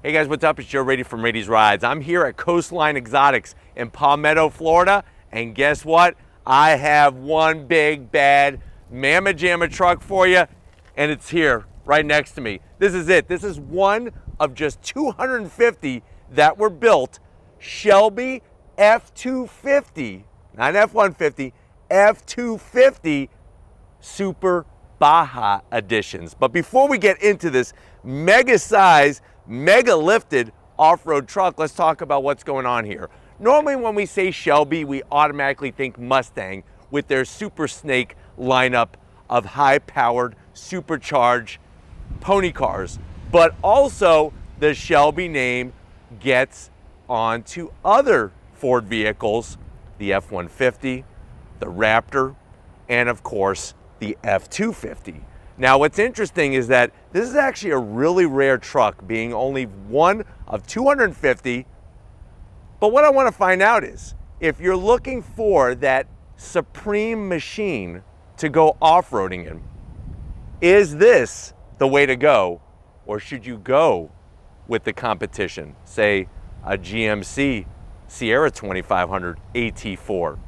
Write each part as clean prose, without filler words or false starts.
Hey guys, what's up? It's Joe Rady from Rady's Rides. I'm here at Coastline Exotics in Palmetto, Florida, and guess what? I have one big bad mamma jamma truck for you, and it's here right next to me. This is it. This is one of just 250 that were built Shelby F-250, not F-150, F-250 Super Baja editions. But before we get into this mega size, mega lifted off-road truck, let's talk about what's going on here. Normally when we say Shelby, we automatically think Mustang with their Super Snake lineup of high-powered, supercharged pony cars. But also the Shelby name gets onto other Ford vehicles, the F-150, the Raptor, and of course, the F-250. Now, what's interesting is that this is actually a really rare truck, being only one of 250. But what I want to find out is, if you're looking for that supreme machine to go off-roading in, is this the way to go? Or should you go with the competition, say a GMC Sierra 2500 AT4?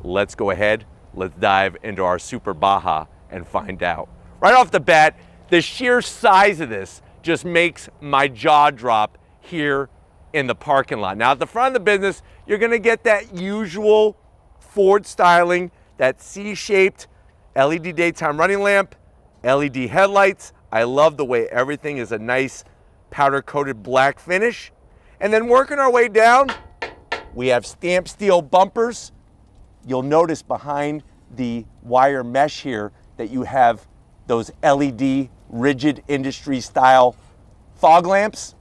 Let's go ahead, let's dive into our Super Baja and find out. Right off the bat, the sheer size of this just makes my jaw drop here in the parking lot. Now at the front of the business, you're gonna get that usual Ford styling, that C-shaped LED daytime running lamp, LED headlights. I love the way everything is a nice powder-coated black finish. And then working our way down, we have stamped steel bumpers. You'll notice behind the wire mesh here that you have those LED rigid industry style fog lamps.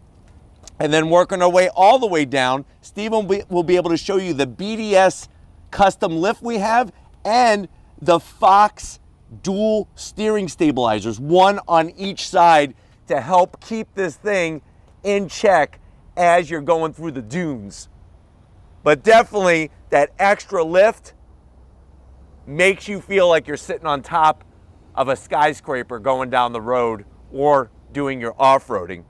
And then working our way all the way down, Steve will be able to show you the BDS custom lift we have and the Fox dual steering stabilizers, one on each side to help keep this thing in check as you're going through the dunes. But definitely that extra lift makes you feel like you're sitting on top of a skyscraper going down the road or doing your off-roading.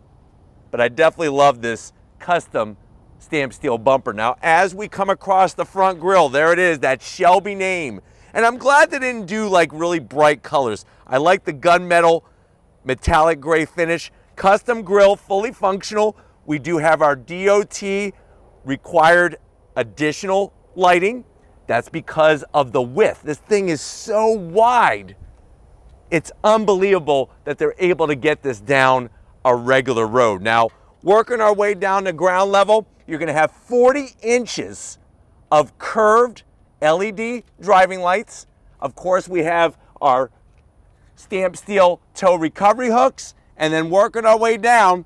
But I definitely love this custom stamped steel bumper. Now, as we come across the front grille, there it is, that Shelby name. And I'm glad they didn't do like really bright colors. I like the gunmetal metallic gray finish. Custom grille, fully functional. We do have our DOT required additional lighting. That's because of the width. This thing is so wide. It's unbelievable that they're able to get this down a regular road. Now, working our way down to ground level, you're gonna have 40 inches of curved LED driving lights. Of course, we have our stamped steel tow recovery hooks, and then working our way down,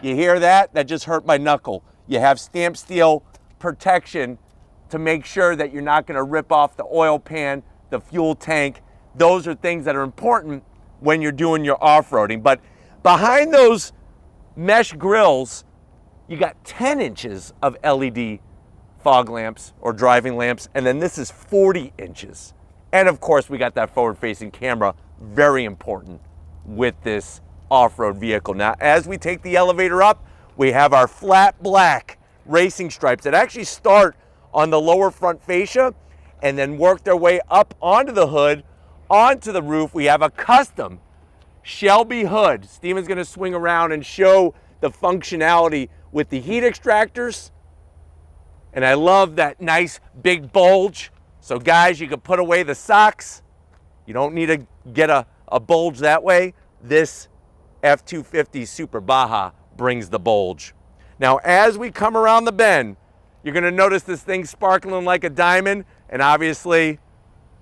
you hear that? That just hurt my knuckle. You have stamped steel protection to make sure that you're not gonna rip off the oil pan, the fuel tank. Those are things that are important when you're doing your off-roading. But behind those mesh grills, you got 10 inches of LED fog lamps or driving lamps, and then this is 40 inches. And of course, we got that forward-facing camera, very important with this off-road vehicle. Now, as we take the elevator up, we have our flat black racing stripes that actually start on the lower front fascia and then work their way up onto the hood, onto the roof. We have a custom Shelby hood. Steven's gonna swing around and show the functionality with the heat extractors. And I love that nice big bulge. So guys, you can put away the socks. You don't need to get a bulge that way. This F-250 Super Baja brings the bulge. Now, as we come around the bend, you're gonna notice this thing sparkling like a diamond, and obviously,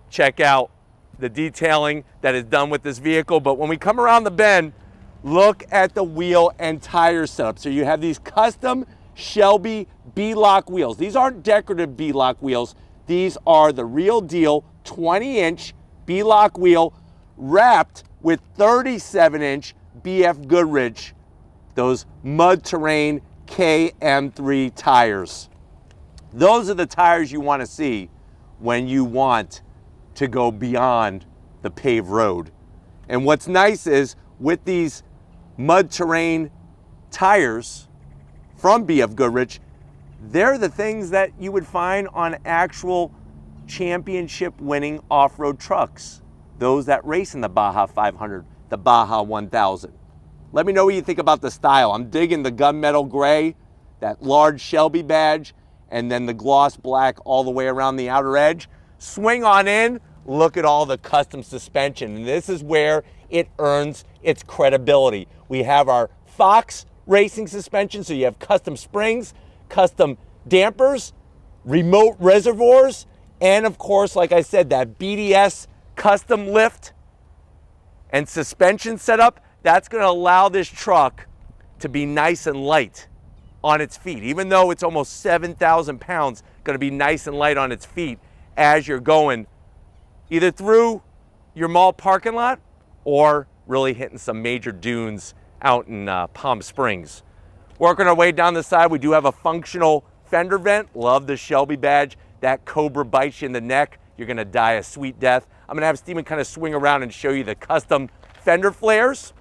check out the detailing that is done with this vehicle. But when we come around the bend, look at the wheel and tire setup. So you have these custom Shelby B-lock wheels. These aren't decorative B-lock wheels. These are the real deal 20-inch B-lock wheel wrapped with 37-inch BF Goodrich, those mud terrain KM3 tires. Those are the tires you want to see when you want to go beyond the paved road. And what's nice is with these mud terrain tires from BF Goodrich, they're the things that you would find on actual championship winning off-road trucks. Those that race in the Baja 500, the Baja 1000. Let me know what you think about the style. I'm digging the gunmetal gray, that large Shelby badge, and then the gloss black all the way around the outer edge. Swing on in, look at all the custom suspension. And this is where it earns its credibility. We have our Fox racing suspension, so you have custom springs, custom dampers, remote reservoirs, and of course, like I said, that BDS custom lift and suspension setup. That's going to allow this truck to be nice and light on its feet. Even though it's almost 7,000 pounds, going to be nice and light on its feet as you're going either through your mall parking lot or really hitting some major dunes out in Palm Springs. Working our way down the side, we do have a functional fender vent. Love the Shelby badge. That Cobra bites you in the neck, you're going to die a sweet death. I'm going to have Steven kind of swing around and show you the custom fender flares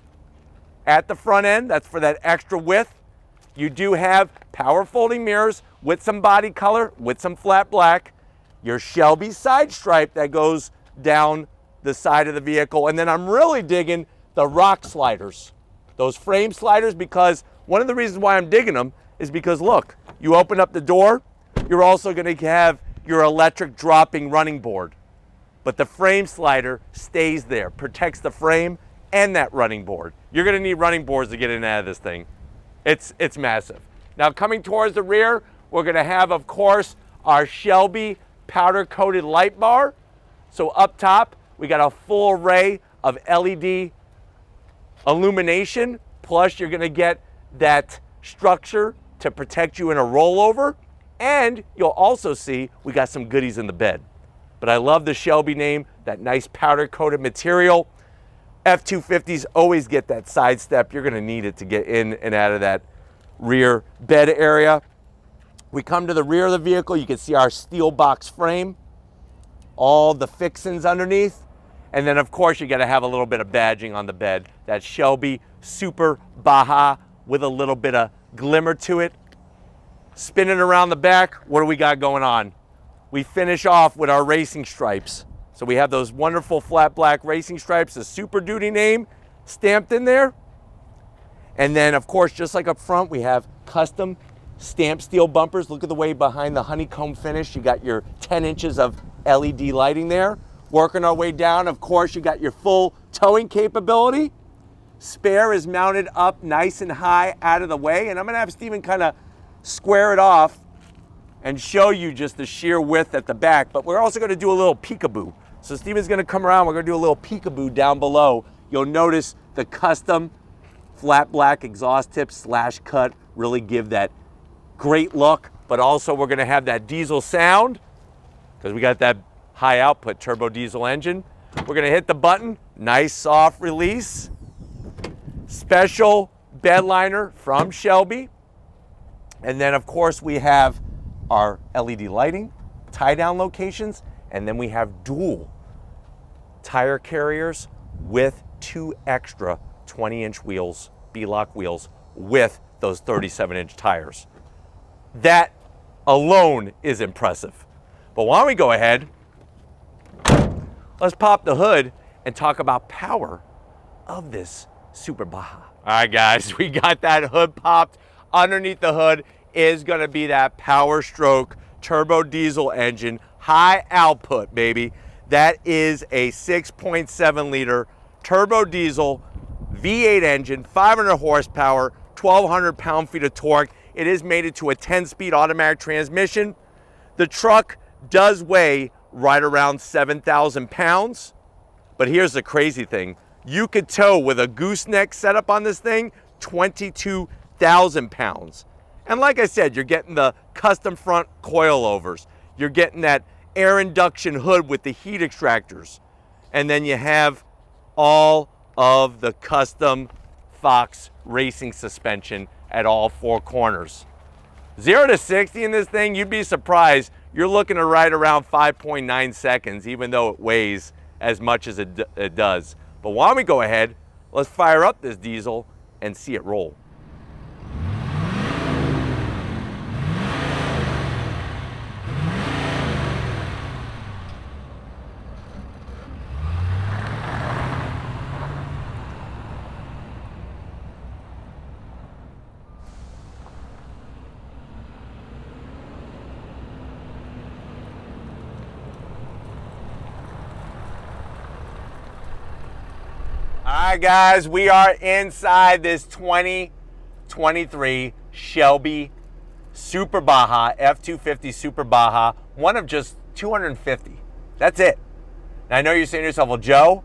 at the front end. That's for that extra width. You do have power folding mirrors with some body color, with some flat black. Your Shelby side stripe that goes down the side of the vehicle. And then I'm really digging the rock sliders, those frame sliders, because one of the reasons why I'm digging them is because look, you open up the door, you're also going to have your electric dropping running board. But the frame slider stays there, protects the frame and that running board. You're going to need running boards to get in and out of this thing. It's massive. Now coming towards the rear, we're going to have, of course, our Shelby powder coated light bar. So up top, we got a full array of LED illumination, plus you're going to get that structure to protect you in a rollover. And you'll also see we got some goodies in the bed. But I love the Shelby name, that nice powder coated material. F-250s always get that side step. You're gonna need it to get in and out of that rear bed area. We come to the rear of the vehicle, you can see our steel box frame, all the fixings underneath. And then of course you gotta have a little bit of badging on the bed. That Shelby Super Baja with a little bit of glimmer to it. Spinning around the back, what do we got going on? We finish off with our racing stripes. So we have those wonderful flat black racing stripes, the Super Duty name stamped in there. And then of course, just like up front, we have custom stamped steel bumpers. Look at the way behind the honeycomb finish, you got your 10 inches of LED lighting there. Working our way down, of course, you got your full towing capability. Spare is mounted up nice and high out of the way. And I'm gonna have Steven kind of square it off and show you just the sheer width at the back, but we're also going to do a little peekaboo. So Steven's going to come around, we're going to do a little peekaboo down below. You'll notice the custom flat black exhaust tips / cut really give that great look, but also we're going to have that diesel sound because we got that high output turbo diesel engine. We're going to hit the button, nice soft release. Special bed liner from Shelby. And then of course we have our LED lighting, tie down locations, and then we have dual tire carriers with 2 extra 20-inch wheels, B-lock wheels with those 37-inch tires. That alone is impressive. But why don't we go ahead, let's pop the hood and talk about power of this Super Baja. All right guys, we got that hood popped. Underneath the hood is going to be that Powerstroke turbo diesel engine, high output, baby. That is a 6.7 liter turbo diesel V8 engine, 500 horsepower, 1,200 pound-feet of torque. It is mated to a 10-speed automatic transmission. The truck does weigh right around 7,000 pounds. But here's the crazy thing. You could tow with a gooseneck setup on this thing, 22,000 pounds. And like I said, you're getting the custom front coilovers. You're getting that air induction hood with the heat extractors. And then you have all of the custom Fox racing suspension at all 4 corners. 0 to 60 in this thing, you'd be surprised. You're looking at right around 5.9 seconds, even though it weighs as much as it does. But why don't we go ahead, let's fire up this diesel and see it roll. right, guys, we are inside this 2023 Shelby Super Baja, F-250 Super Baja, one of just 250. That's it. Now, I know you're saying to yourself, well, Joe,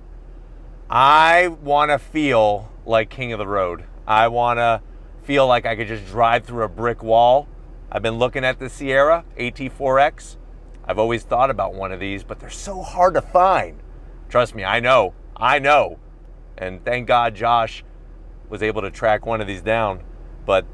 I want to feel like king of the road. I want to feel like I could just drive through a brick wall. I've been looking at the Sierra AT4X. I've always thought about one of these, but they're so hard to find. Trust me, I know. And thank God Josh was able to track one of these down. But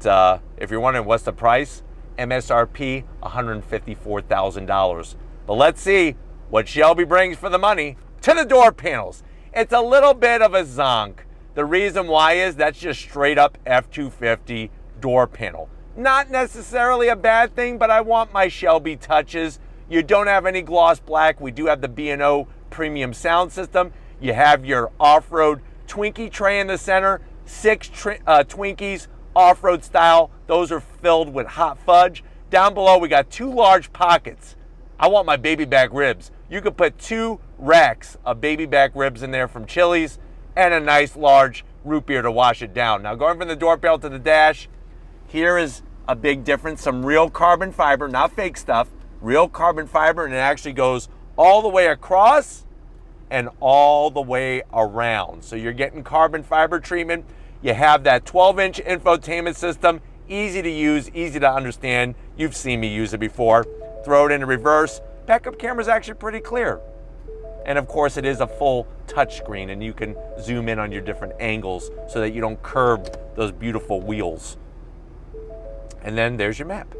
if you're wondering what's the price, MSRP, $154,000. But let's see what Shelby brings for the money to the door panels. It's a little bit of a zonk. The reason why is that's just straight up F-250 door panel. Not necessarily a bad thing, but I want my Shelby touches. You don't have any gloss black. We do have the B&O premium sound system. You have your off-road Twinkie tray in the center, 6 Twinkies, off-road style. Those are filled with hot fudge. Down below, we got 2 large pockets. I want my baby back ribs. You could put 2 racks of baby back ribs in there from Chili's and a nice large root beer to wash it down. Now, going from the door panel to the dash, here is a big difference. Some real carbon fiber, not fake stuff, real carbon fiber, and it actually goes all the way across and all the way around. So you're getting carbon fiber treatment. You have that 12-inch infotainment system, easy to use, easy to understand. You've seen me use it before. Throw it into reverse. Backup camera is actually pretty clear. And of course, it is a full touchscreen, and you can zoom in on your different angles so that you don't curb those beautiful wheels. And then there's your map.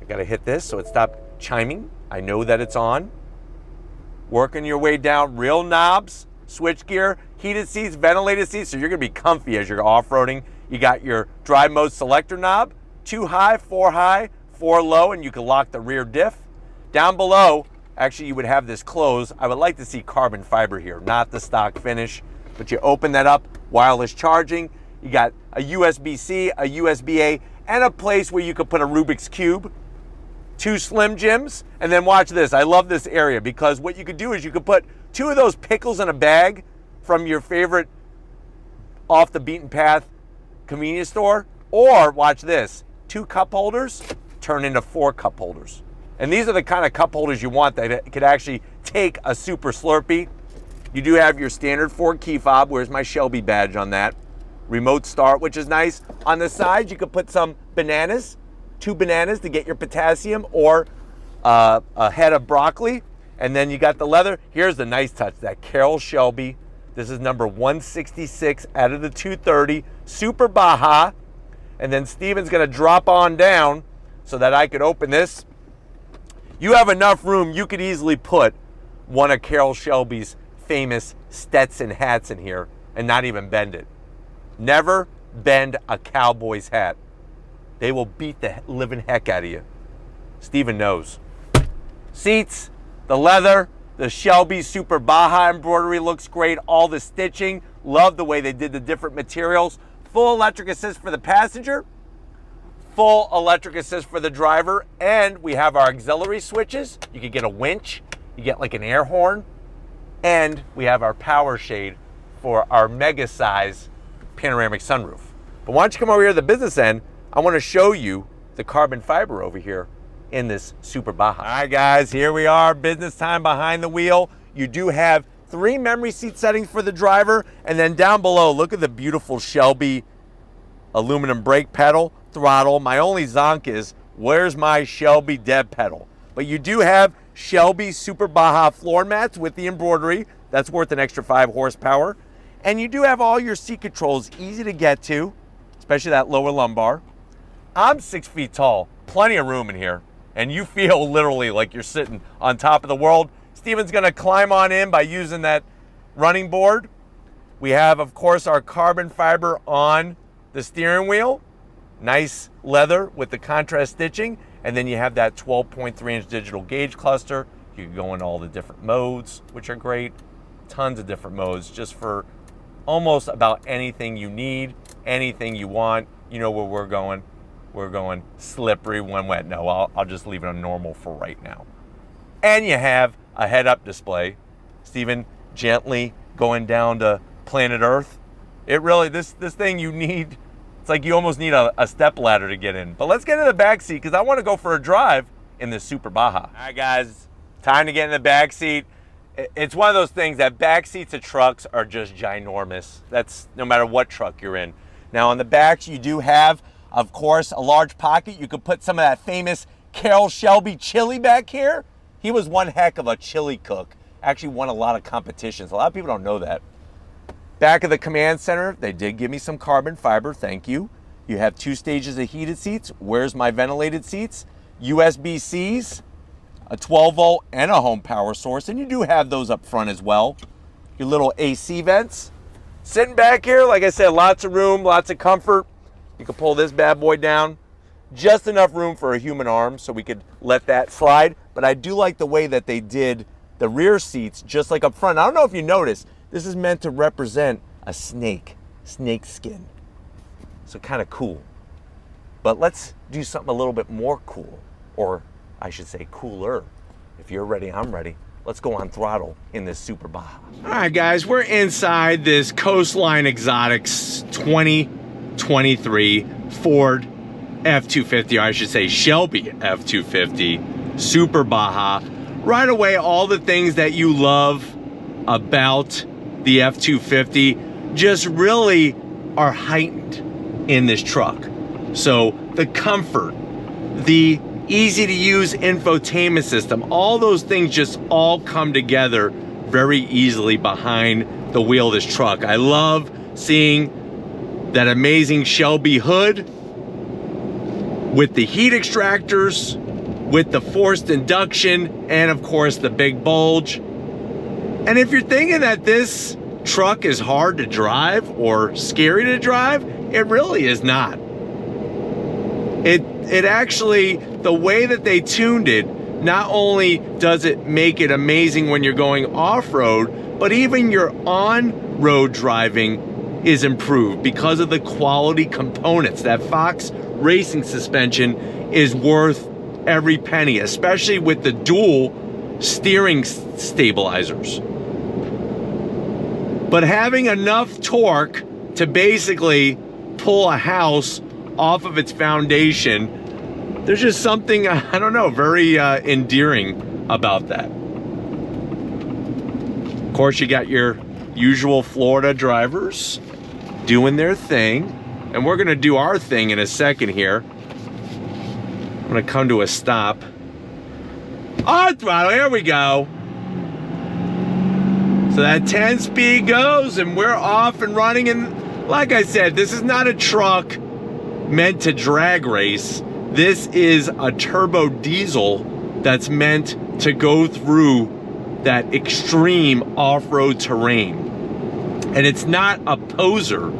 I gotta hit this so it stopped chiming. I know that it's on. Working your way down, real knobs, switch gear, heated seats, ventilated seats, so you're gonna be comfy as you're off-roading. You got your drive mode selector knob, 2 high, 4 low, and you can lock the rear diff. Down below, actually you would have this closed. I would like to see carbon fiber here, not the stock finish, but you open that up, wireless charging. You got a USB-C, a USB-A, and a place where you could put a Rubik's Cube. 2 Slim Jims, and then watch this. I love this area because what you could do is you could put 2 of those pickles in a bag from your favorite off the beaten path convenience store, or watch this, 2 cup holders turn into 4 cup holders. And these are the kind of cup holders you want that could actually take a Super Slurpee. You do have your standard 4 key fob. Where's my Shelby badge on that? Remote start, which is nice. On the side, you could put some bananas, 2 bananas to get your potassium, or a head of broccoli. And then you got the leather. Here's the nice touch, that Carroll Shelby. This is number 166 out of the 230, Super Baja. And then Steven's gonna drop on down so that I could open this. You have enough room, you could easily put one of Carroll Shelby's famous Stetson hats in here and not even bend it. Never bend a cowboy's hat. They will beat the living heck out of you. Steven knows. Seats, the leather, the Shelby Super Baja embroidery looks great. All the stitching, love the way they did the different materials. Full electric assist for the passenger, full electric assist for the driver, and we have our auxiliary switches. You can get a winch, you get like an air horn, and we have our power shade for our mega size panoramic sunroof. But why don't you come over here to the business end? I want to show you the carbon fiber over here in this Super Baja. All right, guys, here we are, business time behind the wheel. You do have 3 memory seat settings for the driver, and then down below, look at the beautiful Shelby aluminum brake pedal, throttle. My only zonk is, where's my Shelby dead pedal? But you do have Shelby Super Baja floor mats with the embroidery. That's worth an extra 5 horsepower. And you do have all your seat controls, easy to get to, especially that lower lumbar. I'm 6 feet tall, plenty of room in here, and you feel literally like you're sitting on top of the world. Steven's gonna climb on in by using that running board. We have, of course, our carbon fiber on the steering wheel. Nice leather with the contrast stitching. And then you have that 12.3-inch digital gauge cluster. You can go in all the different modes, which are great. Tons of different modes, just for almost about anything you need, anything you want. You know where we're going. We're going slippery when wet. No, I'll just leave it on normal for right now. And you have a head-up display. Steven gently going down to planet Earth. It really, this thing you need, it's like you almost need a step ladder to get in. But let's get in the back seat because I want to go for a drive in this Super Baja. All right, guys, time to get in the back seat. It's one of those things that back seats of trucks are just ginormous. That's no matter what truck you're in. Now on the backs, you do have, of course, a large pocket. You could put some of that famous Shelby chili back here. He was one heck of a chili cook. Actually won a lot of competitions. A lot of people don't know that. Back of the command center, they did give me some carbon fiber, thank you. You have 2 stages of heated seats. Where's my ventilated seats? USB-Cs, a 12-volt, and a home power source, and you do have those up front as well. Your little AC vents. Sitting back here, like I said, lots of room, lots of comfort. You can pull this bad boy down. Just enough room for a human arm, so we could let that slide. But I do like the way that they did the rear seats, just like up front. I don't know if you noticed, this is meant to represent a snake skin. So kind of cool. But let's do something a little bit more cool, or I should say cooler. If you're ready, I'm ready. Let's go on throttle in this Super Baja. All right, guys, we're inside this Coastline Exotics 2023 Ford F-250, or I should say Shelby F-250 Super Baja. Right away, all the things that you love about the F-250 just really are heightened in this truck. So the comfort, the easy to use infotainment system, all those things just all come together very easily behind the wheel of this truck. I love seeing that amazing Shelby hood with the heat extractors, with the forced induction, and of course the big bulge. And if you're thinking that this truck is hard to drive or scary to drive, it really is not. It actually, the way that they tuned it, not only does it make it amazing when you're going off-road, but even your on-road driving is improved because of the quality components. That Fox racing suspension is worth every penny, especially with the dual steering stabilizers. But having enough torque to basically pull a house off of its foundation, there's just something, I don't know, very endearing about that. Of course, you got your usual Florida drivers doing their thing, and we're gonna do our thing in a second here. I'm gonna come to a stop. On throttle, here we go. So that 10 speed goes and we're off and running. And like I said, this is not a truck meant to drag race. This is a turbo diesel that's meant to go through that extreme off-road terrain. And it's not a poser.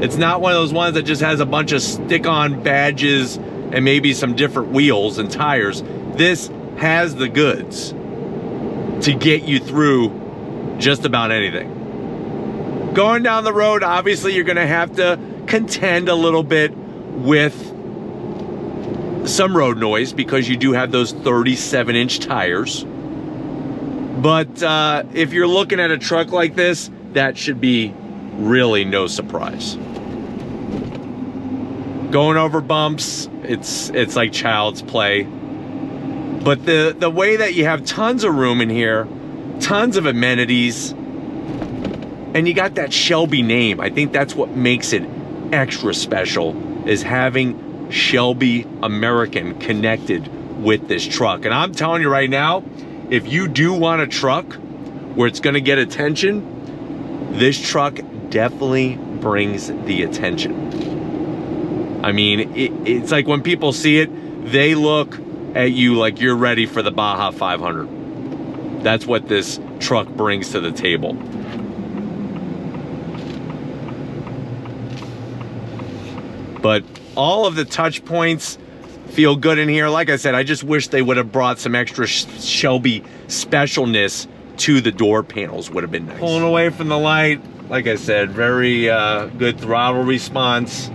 It's not one of those ones that just has a bunch of stick-on badges and maybe some different wheels and tires. This has the goods to get you through just about anything. Going down the road, obviously you're gonna have to contend a little bit with some road noise because you do have those 37-inch tires. But if you're looking at a truck like this, that should be really no surprise. Going over bumps, it's like child's play. But the way that you have tons of room in here, tons of amenities, and you got that Shelby name. I think that's what makes it extra special, is having Shelby American connected with this truck. And I'm telling you right now, if you do want a truck where it's gonna get attention, this truck definitely brings the attention. I mean, it's like when people see it, they look at you like you're ready for the Baja 500. That's what this truck brings to the table. But all of the touch points feel good in here. Like I said, I just wish they would have brought some extra Shelby specialness to the door panels. Would have been nice. Pulling away from the light, like I said, very good throttle response.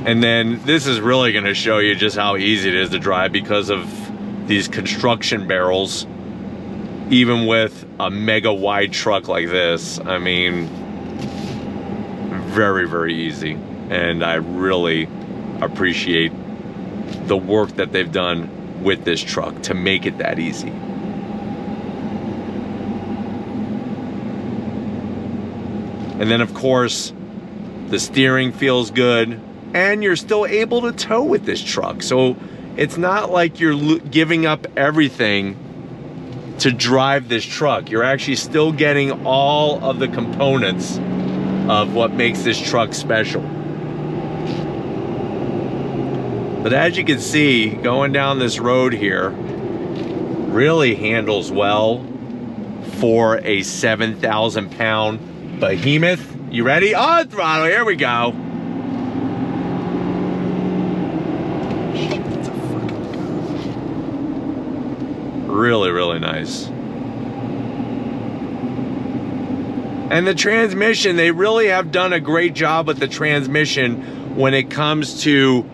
And then this is really going to show you just how easy it is to drive because of these construction barrels even with a mega wide truck like this. I mean, very, very easy. And I really appreciate the work that they've done with this truck to make it that easy. And then of course, the steering feels good, and you're still able to tow with this truck. So it's not like you're giving up everything to drive this truck. You're actually still getting all of the components of what makes this truck special. But as you can see, going down this road here really handles well for a 7,000 pound behemoth. You ready? On throttle, here we go. Really, really nice. And the transmission, they really have done a great job with the transmission when it comes to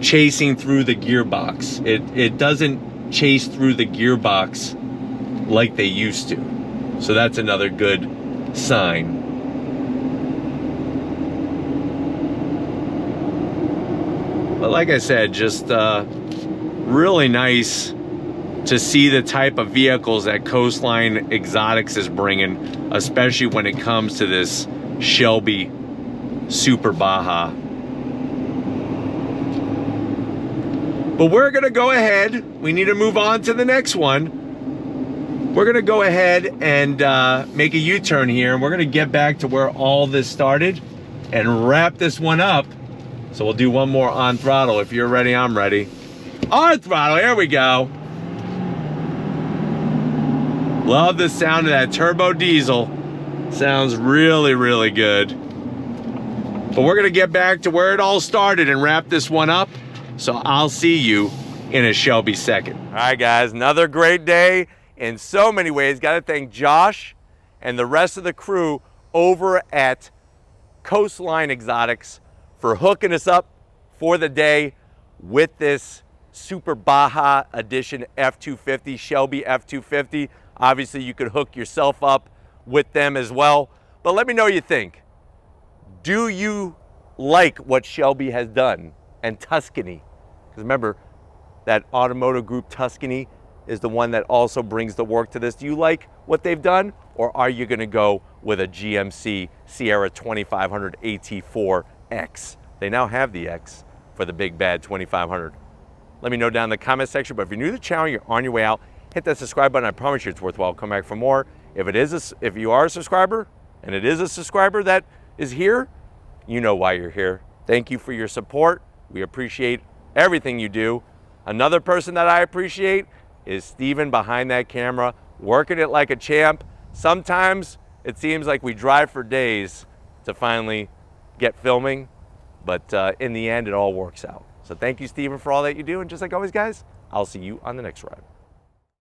chasing through the gearbox. It doesn't chase through the gearbox like they used to. So that's another good sign. But like I said, just really nice to see the type of vehicles that Coastline Exotics is bringing, especially when it comes to this Shelby Super Baja. But we're gonna go ahead, we need to move on to the next one. We're gonna go ahead and make a U-turn here, and we're gonna get back to where all this started and wrap this one up. So we'll do one more on throttle. If you're ready, I'm ready. On throttle, here we go. Love the sound of that turbo diesel. Sounds really, really good. But we're gonna get back to where it all started and wrap this one up. So I'll see you in a Shelby second. All right, guys, another great day in so many ways. Gotta thank Josh and the rest of the crew over at Coastline Exotics for hooking us up for the day with this Super Baja Edition F-250, Shelby F-250. Obviously, you could hook yourself up with them as well. But let me know what you think. Do you like what Shelby has done? And Tuscany? Because remember, that automotive group Tuscany is the one that also brings the work to this. Do you like what they've done? Or are you gonna go with a GMC Sierra 2500 AT4X? They now have the X for the big bad 2500. Let me know down in the comment section. But if you're new to the channel, you're on your way out, hit that subscribe button. I promise you it's worthwhile. Come back for more. If you are a subscriber, and it is a subscriber that is here, you know why you're here. Thank you for your support. We appreciate everything you do. Another person that I appreciate is Steven behind that camera, working it like a champ. Sometimes it seems like we drive for days to finally get filming, but in the end, it all works out. So thank you, Steven, for all that you do. And just like always, guys, I'll see you on the next ride.